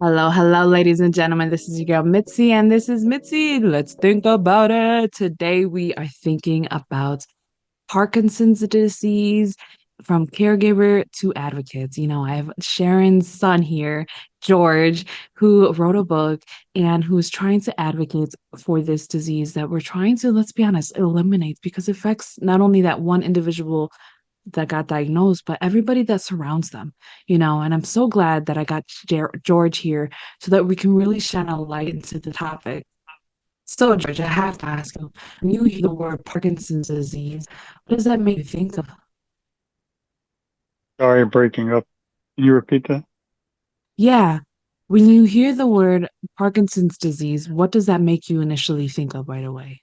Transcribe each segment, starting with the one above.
Hello, hello, ladies and gentlemen. This is your girl Mitzi, and this is Mitzi. Let's think about it. Today, we are thinking about Parkinson's disease from caregiver to advocates. I have Sharon's son here, George, who wrote a book and who's trying to advocate for this disease that we're trying to, let's be honest, eliminate because it affects not only that one individual that got diagnosed, but everybody that surrounds them. And I'm so glad that I got George here so that we can really shine a light into the topic. So, George, I have to ask you, when you hear the word Parkinson's disease, what does that make you think of? Sorry, breaking up. Can you repeat that? Yeah, when you hear the word Parkinson's disease, what does that make you initially think of right away?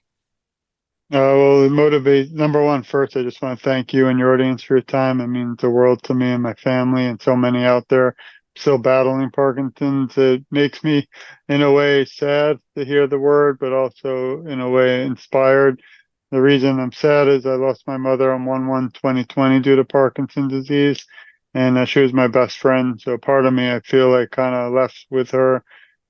Well, it motivates. Number one, first, I just want to thank you and your audience for your time. It means the world to me and my family and so many out there still battling Parkinson's. It makes me, in a way, sad to hear the word, but also, in a way, inspired. The reason I'm sad is I lost my mother on 1/1/2020 due to Parkinson's disease, and she was my best friend. So part of me, I feel like kind of left with her,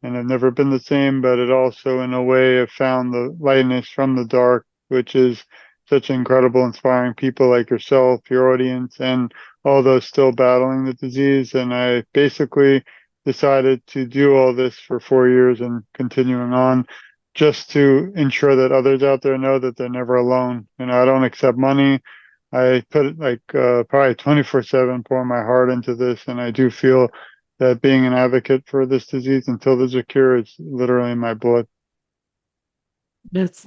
and I've never been the same. But it also, in a way, have found the lightness from the dark, which is such incredible, inspiring people like yourself, your audience, and all those still battling the disease. And I basically decided to do all this for 4 years and continuing on just to ensure that others out there know that they're never alone. I don't accept money. I put it like probably 24/7 pour my heart into this, and I do feel that being an advocate for this disease until there's a cure is literally in my blood. That's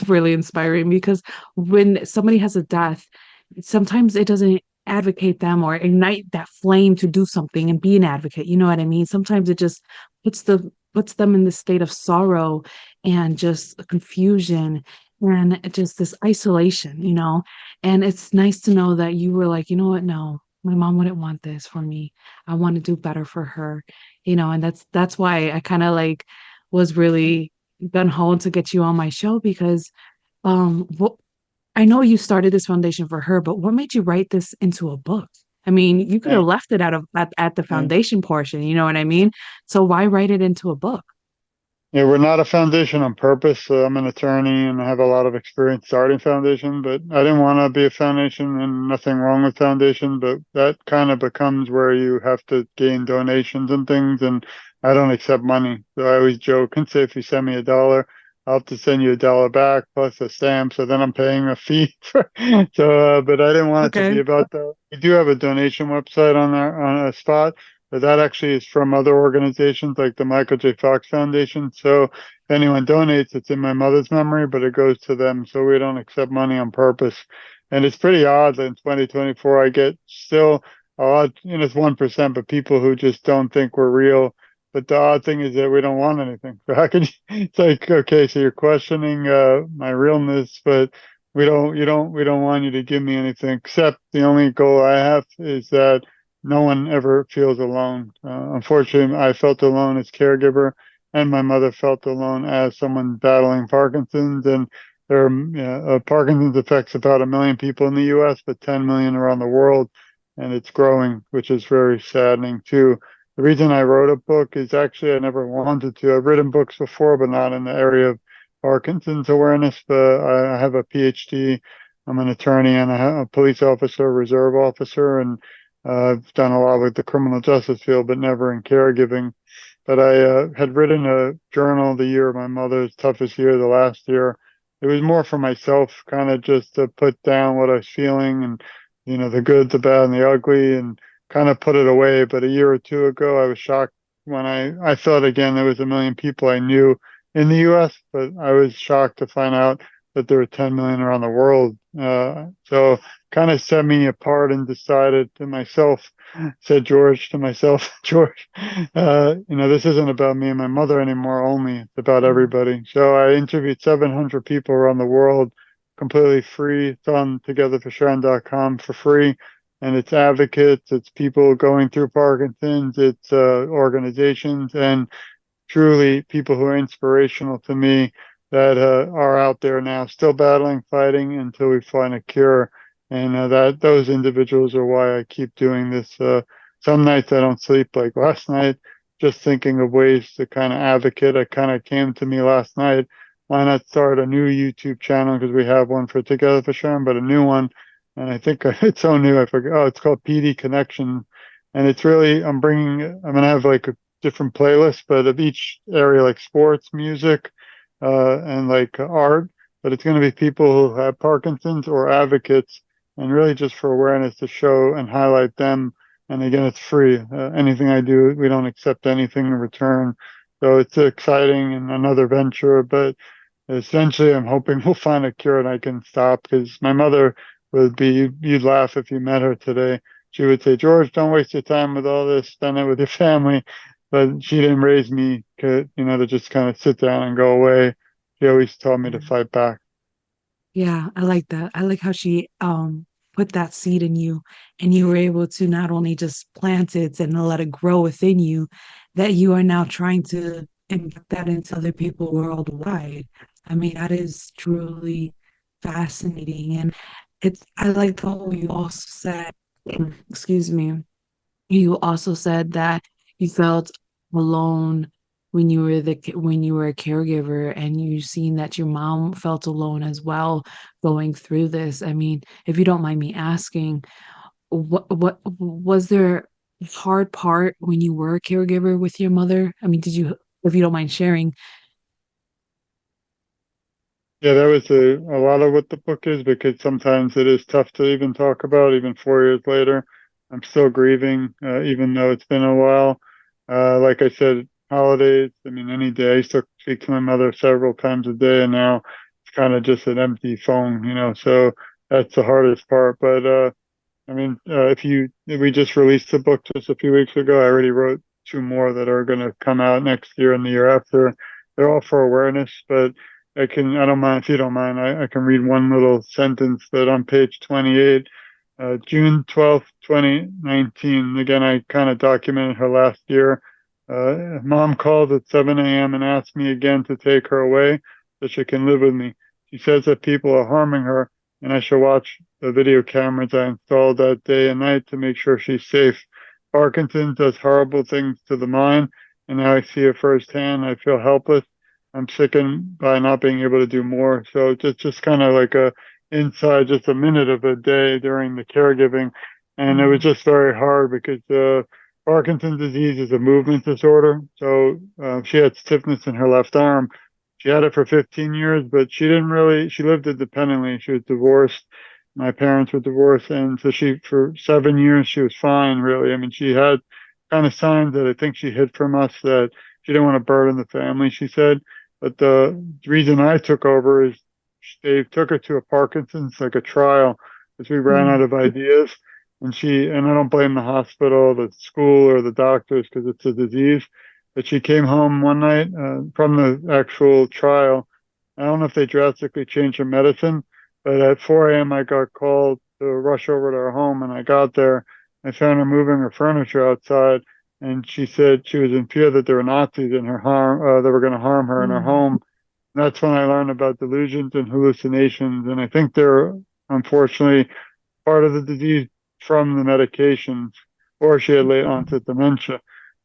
really inspiring because when somebody has a death, sometimes it doesn't advocate them or ignite that flame to do something and be an advocate. You know what I mean? Sometimes it just puts them in this state of sorrow and just confusion and just this isolation. And it's nice to know that you were like, you know what? No, my mom wouldn't want this for me. I want to do better for her, and that's why I kind of like was really gun ho to get you on my show because what I know you started this foundation for her, but what made you write this into a book? I mean, you could have And, left it at the and foundation portion, you know what I mean? So why write it into a book? yeah, we're not a foundation on purpose. So I'm an attorney and I have a lot of experience starting foundation, but I didn't want to be a foundation and nothing wrong with foundation, but that kind of becomes where you have to gain donations and things. And I don't accept money. So I always joke and say, if you send me $1, I'll have to send you $1 back plus a stamp. So then I'm paying a fee. But I didn't want it to Okay. be about that. We do have a donation website on a spot, but that actually is from other organizations like the Michael J. Fox Foundation. So if anyone donates, it's in my mother's memory, but it goes to them. So we don't accept money on purpose. And it's pretty odd that in 2024, I get still a lot, it's 1%, but people who just don't think we're real. But the odd thing is that we don't want anything. So how could you, it's like, okay, so you're questioning my realness, but we don't want you to give me anything except the only goal I have is that no one ever feels alone. Unfortunately, I felt alone as caregiver, and my mother felt alone as someone battling Parkinson's. And Parkinson's affects about 1 million people in the U.S., but 10 million around the world, and it's growing, which is very saddening too. The reason I wrote a book is actually I never wanted to. I've written books before, but not in the area of Parkinson's awareness. But I have a PhD. I'm an attorney and a police officer, reserve officer, and I've done a lot with the criminal justice field, but never in caregiving. But I had written a journal the year of my mother's toughest year, the last year. It was more for myself, kind of just to put down what I was feeling and, the good, the bad, and the ugly, and kind of put it away. But a year or two ago, I was shocked when I thought again there was 1 million people I knew in the U.S., but I was shocked to find out that there were 10 million around the world. So kind of set me apart and decided to myself, said George to myself, George, this isn't about me and my mother anymore only. It's about everybody. So I interviewed 700 people around the world completely free. It's on togetherforsharon.com for free. And it's advocates, it's people going through Parkinson's, it's organizations, and truly people who are inspirational to me that are out there now still battling, fighting until we find a cure. And that those individuals are why I keep doing this. Some nights I don't sleep, like last night. just thinking of ways to kind of advocate. It kind of came to me last night. Why not start a new YouTube channel? Because we have one for Together for Sharon, but a new one. And I think it's so new. I forget. Oh, it's called PD Connection. And it's really, I'm going to have like a different playlist, but of each area, like sports, music, and like art. But it's going to be people who have Parkinson's or advocates, and really just for awareness to show and highlight them. And again, it's free. Anything I do, we don't accept anything in return. So it's exciting and another venture, but essentially I'm hoping we'll find a cure and I can stop, because my mother would be, you'd laugh if you met her today. She would say, George, don't waste your time with all this, spend it with your family. But she didn't raise me, to just kind of sit down and go away. She always taught me to fight back. Yeah, I like that. I like how she put that seed in you and you were able to not only just plant it and let it grow within you, that you are now trying to impact that into other people worldwide. I mean, that is truly fascinating. And I like the whole you also said, excuse me, you also said that you felt alone when you were a caregiver, and you seen that your mom felt alone as well going through this. I mean, if you don't mind me asking, what was there a hard part when you were a caregiver with your mother? I mean, did you, if you don't mind sharing? Yeah, that was a lot of what the book is, because sometimes it is tough to even talk about, even 4 years later. I'm still grieving, even though it's been a while. Like I said, holidays, I mean, any day, I used to speak to my mother several times a day, and now it's kind of just an empty phone. So that's the hardest part. But I mean, if we just released the book just a few weeks ago. I already wrote two more that are going to come out next year and the year after. They're all for awareness, but I don't mind if you don't mind. I can read one little sentence that on page 28, June 12th, 2019. Again, I kind of documented her last year. Mom called at 7 a.m. and asked me again to take her away so she can live with me. She says that people are harming her, and I should watch the video cameras I installed that day and night to make sure she's safe. Parkinson does horrible things to the mind, and now I see it firsthand. I feel helpless. I'm sickened by not being able to do more. So just kind of like a inside, just a minute of a day during the caregiving, and it was Mm, just very hard because Parkinson's disease is a movement disorder. So she had stiffness in her left arm. She had it for 15 years, but she didn't really, she lived independently. She was divorced. My parents were divorced. And so for 7 years, she was fine, really. I mean, she had kind of signs that I think she hid from us, that she didn't want to burden the family, she said. But the reason I took over is they took her to a Parkinson's, like a trial, because we ran out mm. of ideas. And I don't blame the hospital, the school, or the doctors, because it's a disease. But she came home one night from the actual trial. I don't know if they drastically changed her medicine, but at 4 a.m. I got called to rush over to her home, and I got there. I found her moving her furniture outside, and she said she was in fear that there were Nazis in her that were going to harm her in her Mm. home. That's when I learned about delusions and hallucinations, and I think they're unfortunately part of the disease from the medications, or she had late onset dementia.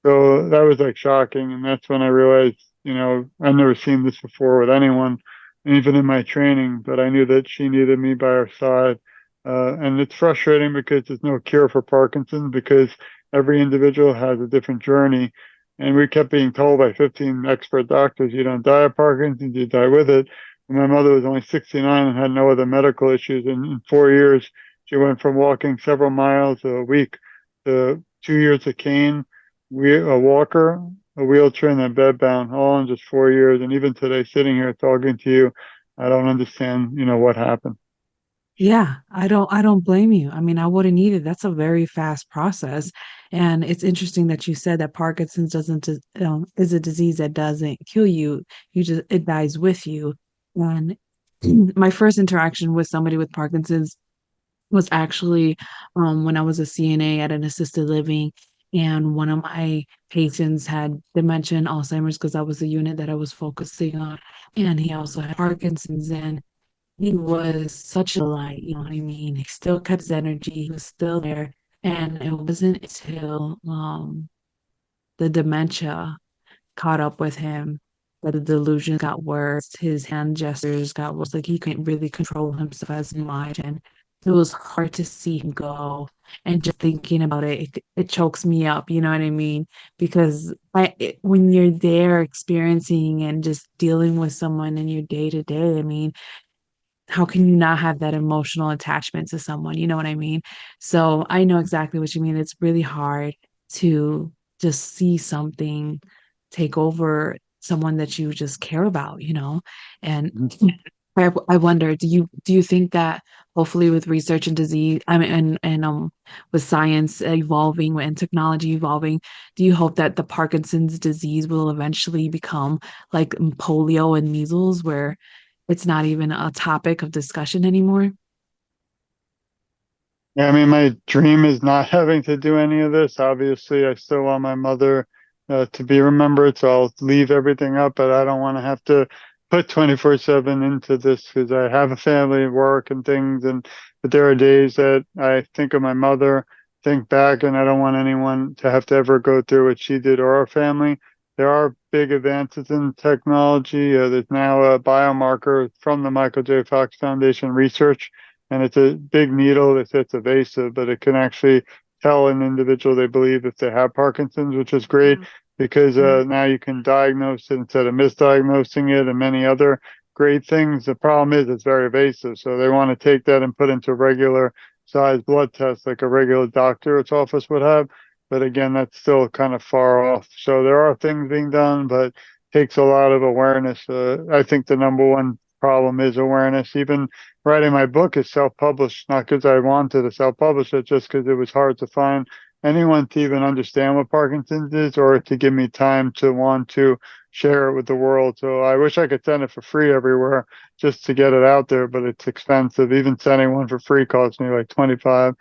So that was like shocking. And that's when I realized, I've never seen this before with anyone, even in my training, but I knew that she needed me by her side. And it's frustrating because there's no cure for Parkinson's, because every individual has a different journey. And we kept being told by 15 expert doctors, you don't die of Parkinson's, you die with it. And my mother was only 69 and had no other medical issues. And in 4 years, she went from walking several miles a week to 2 years of cane, a walker, a wheelchair, and then bedbound, all in just 4 years. And even today, sitting here talking to you, I don't understand, what happened. Yeah, I don't blame you. I mean, I wouldn't either. That's a very fast process. And it's interesting that you said that Parkinson's doesn't is a disease that doesn't kill you. It dies with you. And my first interaction with somebody with Parkinson's was actually when I was a CNA at an assisted living, and one of my patients had dementia and Alzheimer's because that was the unit that I was focusing on. And he also had Parkinson's, and he was such a light, you know what I mean? He still kept his energy, he was still there. And it wasn't until the dementia caught up with him, that the delusions got worse, his hand gestures got worse, like he couldn't really control himself as much, and it was hard to see him go. And just thinking about it chokes me up, you know what I mean? Because when you're there experiencing and just dealing with someone in your day to day, I mean, how can you not have that emotional attachment to someone? You know what I mean? So I know exactly what you mean. It's really hard to just see something take over someone that you just care about, you know? And I wonder, do you think that hopefully with research and disease, I mean, and with science evolving and technology evolving, do you hope that the Parkinson's disease will eventually become like polio and measles, where it's not even a topic of discussion anymore? Yeah, I mean, my dream is not having to do any of this. Obviously, I still want my mother to be remembered, so I'll leave everything up, but I don't want to have to put 24/7 into this because I have a family, work, and things. But there are days that I think of my mother, think back, and I don't want anyone to have to ever go through what she did or our family. There are big advances in technology. There's now a biomarker from the Michael J. Fox Foundation research, and it's a big needle. They say it's evasive, but it can actually tell an individual they believe if they have Parkinson's, which is great Mm, because mm, now you can diagnose it instead of misdiagnosing it and many other great things. The problem is it's very evasive, so they want to take that and put into a regular size blood test like a regular doctor's office would have. But again, that's still kind of far off. So there are things being done, but takes a lot of awareness. I think the number one problem is awareness. Even writing my book is self-published, not because I wanted to self-publish it, just because it was hard to find anyone to even understand what Parkinson's is or to give me time to want to share it with the world. So I wish I could send it for free everywhere just to get it out there, but it's expensive. Even sending one for free costs me like $25,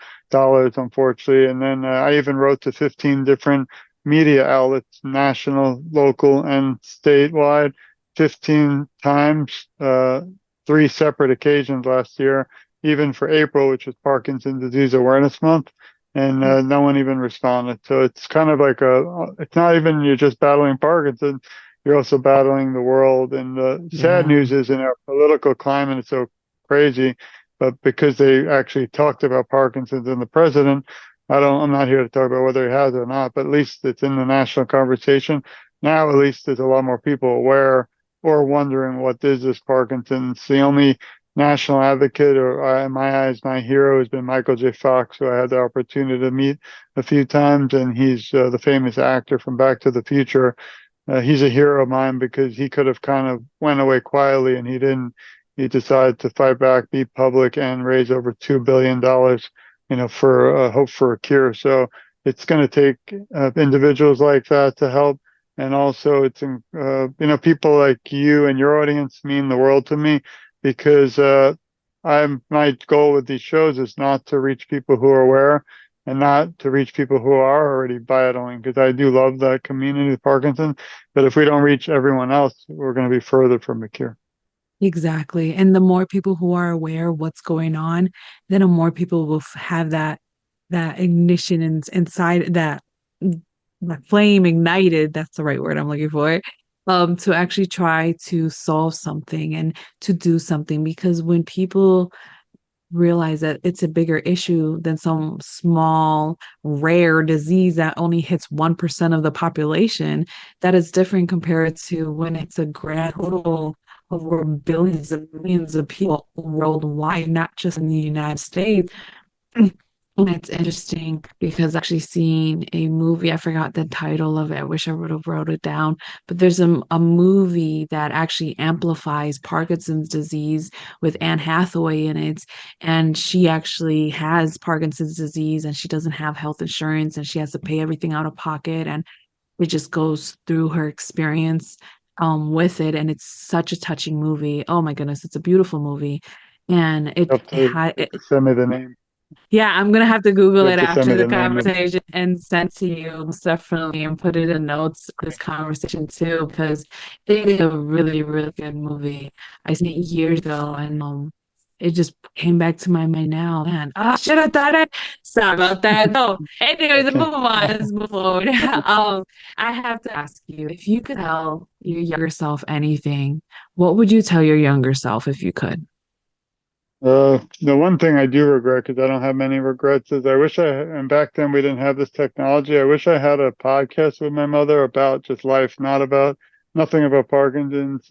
unfortunately. And then I even wrote to 15 different media outlets, national, local, and statewide, 15 times. Three separate occasions last year, even for April, which was Parkinson's Disease Awareness Month, and mm. no one even responded. So it's kind of like it's not even you're just battling Parkinson, you're also battling the world. And the sad Yeah, news is in our political climate, it's so crazy, but because they actually talked about Parkinson's and the president, I'm not here to talk about whether he has it or not, but at least it's in the national conversation. Now, at least there's a lot more people aware or wondering what is this Parkinson's. The only national advocate, or in my eyes, my hero has been Michael J. Fox, who I had the opportunity to meet a few times, and he's the famous actor from Back to the Future. He's a hero of mine because he could have kind of went away quietly, and he didn't. He decided to fight back, be public, and raise over $2 billion, for hope for a cure. So it's going to take individuals like that to help. And also, people like you and your audience mean the world to me because my goal with these shows is not to reach people who are aware and not to reach people who are already battling because I do love that community of Parkinson. But if we don't reach everyone else, we're going to be further from a cure. exactly. And the more people who are aware of what's going on, then the more people will have that ignition inside that flame ignited. That's the right word I'm looking for. To actually try to solve something and to do something because when people realize that it's a bigger issue than some small rare disease that only hits 1% of the population, that is different compared to when it's a grand total over billions and millions of people worldwide, not just in the United States. And it's interesting because actually seeing a movie, I forgot the title of it. I wish I would have wrote it down, but there's a movie that actually amplifies Parkinson's disease with Anne Hathaway in it. And she actually has Parkinson's disease and she doesn't have health insurance and she has to pay everything out of pocket. And it just goes through her experience with it. And it's such a touching movie. Oh my goodness, it's a beautiful movie. And You have to send me the name. yeah, I'm gonna have to You Google have it to send me after the the name of. conversation and send to you most definitely and put it in notes of this conversation too, because it is a really, really good movie. I seen it years ago and it just came back to my mind now. Man, I should have done it. Sorry about that. No. Anyways, move Okay. on. Let's move forward. I have to ask you, if you could tell your younger self anything, what would you tell your younger self if you could? The one thing I do regret, because I don't have many regrets, is I wish and back then we didn't have this technology. I wish I had a podcast with my mother about just life, not about nothing about Parkinson's,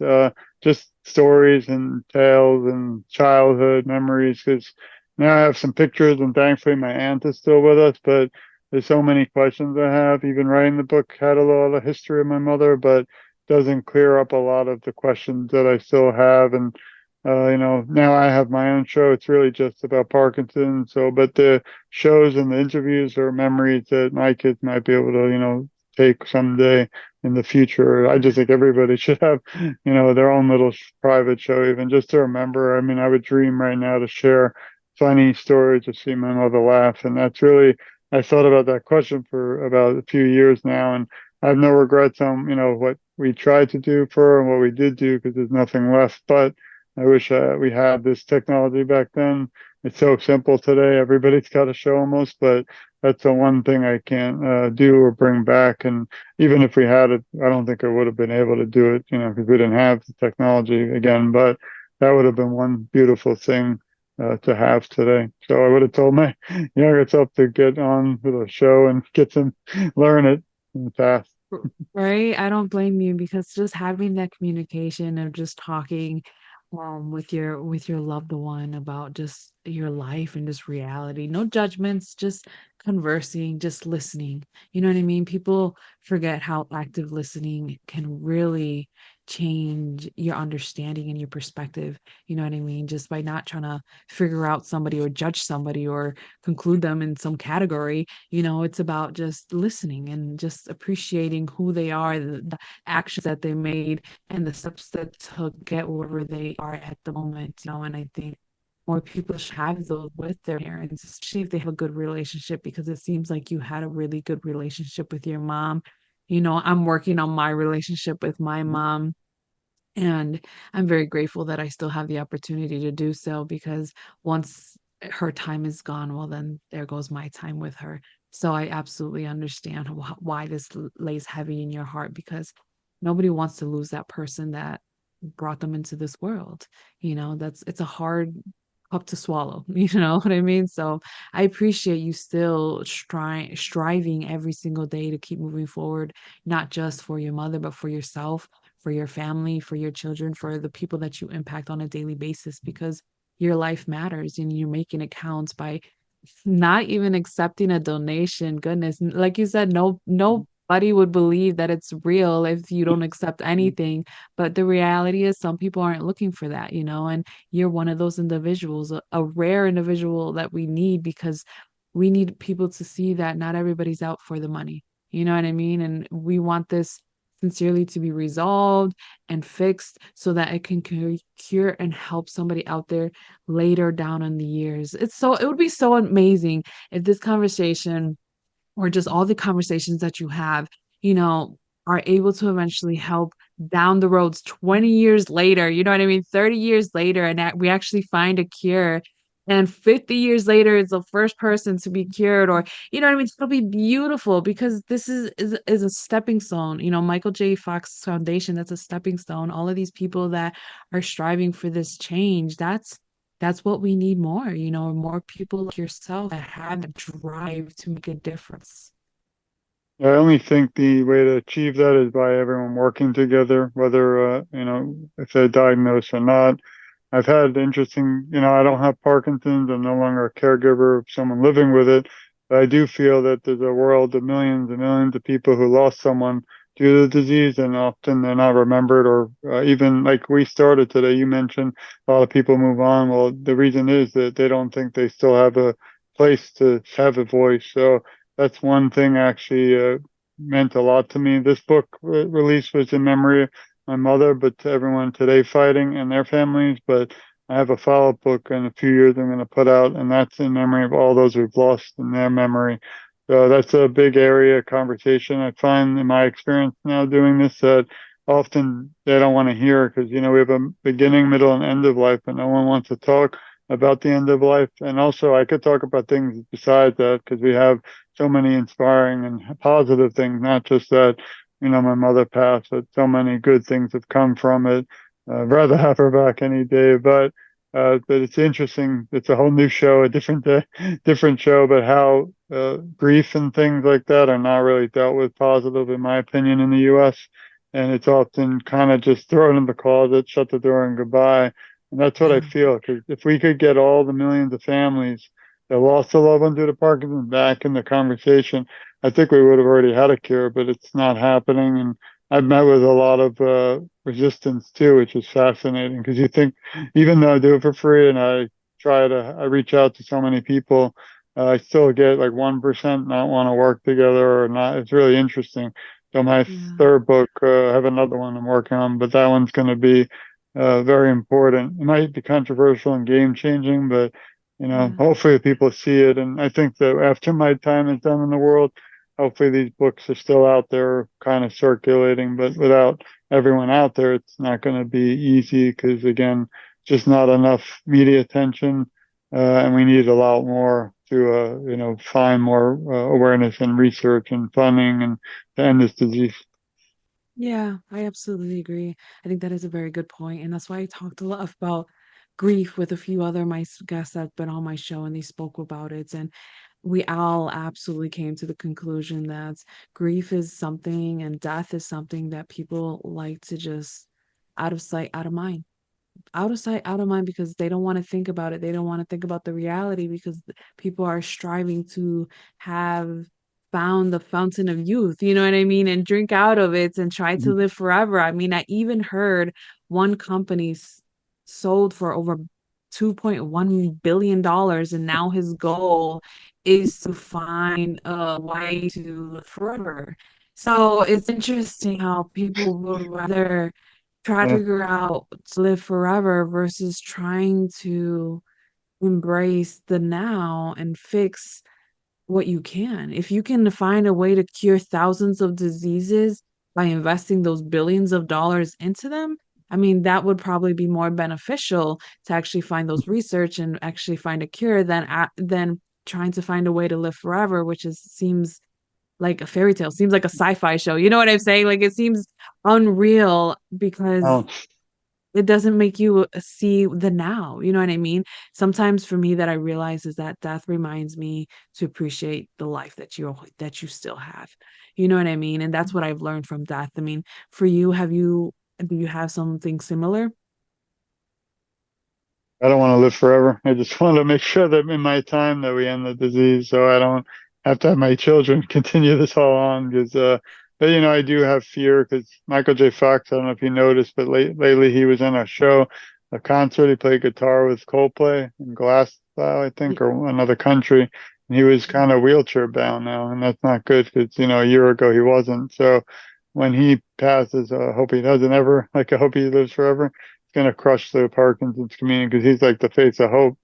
just stories and tales and childhood memories. Because now I have some pictures, and thankfully my aunt is still with us, but there's so many questions I have. Even writing the book had a lot of history of my mother, but doesn't clear up a lot of the questions that I still have. And now I have my own show. It's really just about Parkinson. So, but the shows and the interviews are memories that my kids might be able to, take someday in the future. I just think everybody should have, their own little private show, even just to remember. I mean, I would dream right now to share funny stories to see my mother laugh. And that's really, I thought about that question for about a few years now. And I have no regrets on, what we tried to do for her and what we did do because there's nothing left. But I wish we had this technology back then. It's so simple today. Everybody's got a show almost, but that's the one thing I can't do or bring back. And even if we had it, I don't think I would have been able to do it, because we didn't have the technology again. But that would have been one beautiful thing to have today. So I would have told my younger self to get on with a show and get some learn it in the past. Right? I don't blame you because just having that communication of just talking with your loved one about just your life and just reality. No judgments, just conversing, just listening. You know what I mean? People forget how active listening can really change your understanding and your perspective. You know what I mean? Just by not trying to figure out somebody or judge somebody or conclude them in some category. It's about just listening and just appreciating who they are, the actions that they made, and the steps that took get wherever they are at the moment. And I think more people should have those with their parents, especially if they have a good relationship, because it seems like you had a really good relationship with your mom. I'm working on my relationship with my mom, and I'm very grateful that I still have the opportunity to do so, because once her time is gone, well, then there goes my time with her. So I absolutely understand why this lays heavy in your heart, because nobody wants to lose that person that brought them into this world. It's a hard cup to swallow. You know what I mean? So I appreciate you still striving every single day to keep moving forward, not just for your mother, but for yourself, for your family, for your children, for the people that you impact on a daily basis, because your life matters and you're making it count by not even accepting a donation. Goodness, like you said, nobody would believe that it's real if you don't accept anything. But the reality is some people aren't looking for that, and you're one of those individuals, a rare individual that we need, because we need people to see that not everybody's out for the money. You know what I mean? And we want this sincerely to be resolved and fixed so that it can cure and help somebody out there later down in the years. It would be so amazing if this conversation, or just all the conversations that you have, you know, are able to eventually help down the roads 20 years later, you know what I mean? 30 years later, and that we actually find a cure. And 50 years later is the first person to be cured, or you know what I mean? It'll be beautiful, because this is a stepping stone. Michael J. Fox Foundation, that's a stepping stone. All of these people that are striving for this change, that's what we need more, more people like yourself that have the drive to make a difference. I only think the way to achieve that is by everyone working together, whether, if they're diagnosed or not. I've had interesting, I don't have Parkinson's. I'm no longer a caregiver of someone living with it. But I do feel that there's a world of millions and millions of people who lost someone due to the disease, and often they're not remembered, or even like we started today, you mentioned a lot of people move on. Well, the reason is that they don't think they still have a place to have a voice. So that's one thing actually meant a lot to me. This book release was in memory of my mother, but to everyone today fighting and their families. But I have a follow-up book in a few years I'm going to put out, and that's in memory of all those we've lost in their memory. So that's a big area of conversation. I find in my experience now doing this that often they don't want to hear because, we have a beginning, middle, and end of life, but no one wants to talk. about the end of life. And also, I could talk about things besides that because we have so many inspiring and positive things, not just that, my mother passed, but so many good things have come from it. Rather have her back any day, but it's interesting. It's a whole new show, a different day, different show, but how grief and things like that are not really dealt with positive, in my opinion, in the U.S. And it's often kind of just thrown in the closet, shut the door, and goodbye. And that's what I Yeah. feel. Because if we could get all the millions of families that lost a loved one due to Parkinson back in the conversation, I think we would have already had a cure. But it's not happening, and I've met with a lot of resistance too, which is fascinating. Because you think, even though I do it for free and I reach out to so many people, I still get like 1% not want to work together or not. It's really interesting. So my Yeah. third book, I have another one I'm working on, but that one's going to be very important. It might be controversial and game changing, but Yeah. hopefully people see it. And I think that after my time is done in the world, hopefully these books are still out there, kind of circulating. But without everyone out there, it's not going to be easy because again, just not enough media attention, and we need a lot more to find more awareness and research and funding and to end this disease. Yeah, I absolutely agree. I think that is a very good point, and that's why I talked a lot about grief with a few other my guests that've been on my show, and they spoke about it, and we all absolutely came to the conclusion that grief is something and death is something that people like to just out of sight, out of mind, out of sight, out of mind, because they don't want to think about it. They don't want to think about the reality because people are striving to have found the fountain of youth, you know what I mean, and drink out of it and try to live forever. I mean, I even heard one company sold for over $2.1 billion dollars, and now his goal is to find a way to live forever. So it's interesting how people would rather try to Yeah. figure out to live forever versus trying to embrace the now and fix what you can. If you can find a way to cure thousands of diseases by investing those billions of dollars into them, I mean, that would probably be more beneficial to actually find those research and actually find a cure than trying to find a way to live forever, which is seems like a fairy tale, seems like a sci-fi show. You know what I'm saying? Like it seems unreal because Oh, it doesn't make you see the now. You know what I mean? Sometimes for me that I realize is that death reminds me to appreciate the life that you still have. You know what I mean? And that's what I've learned from death. I mean, for you, do you have something similar? I don't want to live forever. I just want to make sure that in my time that we end the disease, so I don't have to have my children continue this all on. But I do have fear because Michael J. Fox. I don't know if you noticed, but lately he was in a show, a concert. He played guitar with Coldplay in Glasgow, I Yeah. think, or another country, and he was kind of wheelchair bound now, and that's not good because a year ago he wasn't. So when he passes, I hope he doesn't ever. Like I hope he lives forever going to crush the Parkinson's community because he's like the face of hope.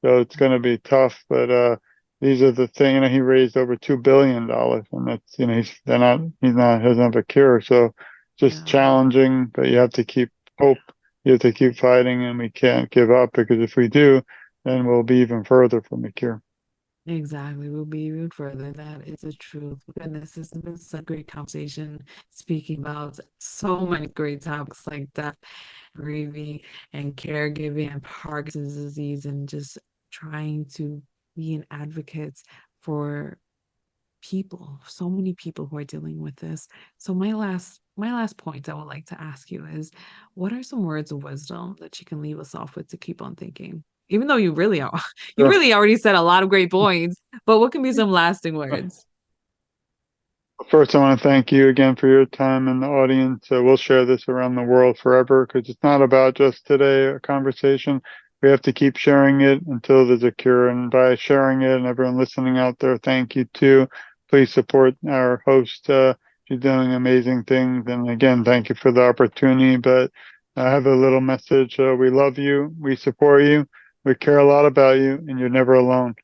So it's going to be tough. But these are the thing. He raised over $2 billion, and that's he's not doesn't have a cure. So just Yeah. challenging, but you have to keep hope. You have to keep fighting, and we can't give up because if we do, then we'll be even further from the cure. Exactly. We'll be even further. That is the truth. Goodness, this has been such a great conversation speaking about so many great topics like that, grieving and caregiving and Parkinson's disease, and just trying to be an advocate for people, so many people who are dealing with this. So my last point I would like to ask you is, what are some words of wisdom that you can leave us off with to keep on thinking? Even though you really are, you Sure. really already said a lot of great points, but what can be some lasting words? First, I want to thank you again for your time in the audience. We'll share this around the world forever because it's not about just today a conversation. We have to keep sharing it until there's a cure. And by sharing it and everyone listening out there, thank you too. Please support our host. She's doing amazing things. And again, thank you for the opportunity. But I have a little message. We love you. We support you. We care a lot about you, and you're never alone.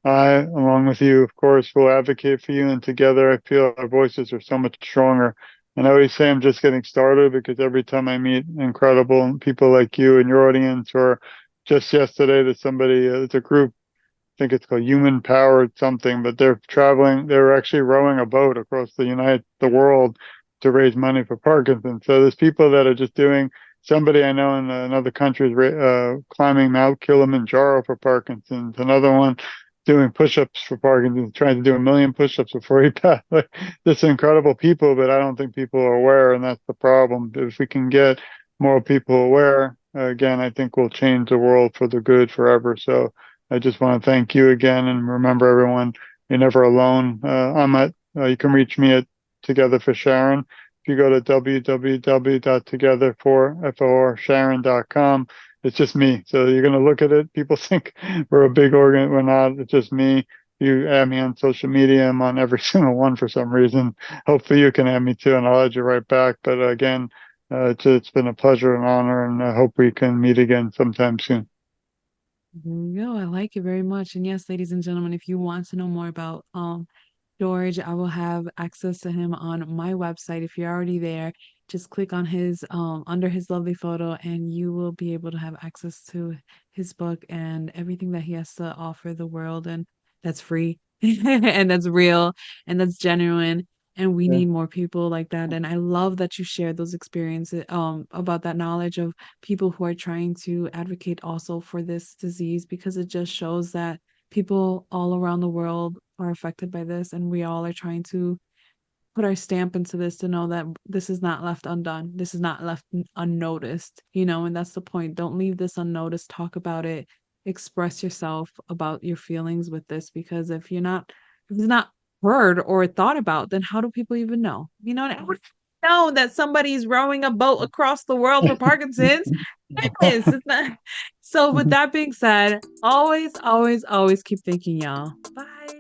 I, along with you, of course, will advocate for you, and together I feel our voices are so much stronger. And I always say I'm just getting started because every time I meet incredible people like you and your audience or just yesterday that somebody, it's a group, I think it's called Human Powered something, but they're traveling, they're actually rowing a boat across the world to raise money for Parkinson's. So there's people that are just doing, somebody I know in another country is climbing Mount Kilimanjaro for Parkinson's, another one doing push-ups for Parkinson's, trying to do 1 million push-ups before he passed. Like, just incredible people, but I don't think people are aware, and that's the problem. If we can get more people aware, again, I think we'll change the world for the good forever. So I just want to thank you again, and remember, everyone, you're never alone. You can reach me at Together for Sharon. If you go to www.togetherforsharon.com, it's just me. So you're going to look at it. People think we're a big organ. We're not. It's just me. You add me on social media. I'm on every single one for some reason. Hopefully you can add me too, and I'll add you right back. But again, it's been a pleasure and honor, and I hope we can meet again sometime soon. No, I like it very much. And yes, ladies and gentlemen, if you want to know more about George, I will have access to him on my website. If you're already there, just click on his under his lovely photo and you will be able to have access to his book and everything that he has to offer the world, and that's free and that's real and that's genuine. And we Yeah. need more people like that. And I love that you shared those experiences about that knowledge of people who are trying to advocate also for this disease, because it just shows that people all around the world are affected by this, and we all are trying to put our stamp into this to know that this is not left undone. This is not left unnoticed, and that's the point. Don't leave this unnoticed. Talk about it. Express yourself about your feelings with this, because if it's not heard or thought about, then how do people even know? I would know that somebody's rowing a boat across the world for Parkinson's. Yes, it's not. So with that being said, always, always, always keep thinking, y'all. Bye.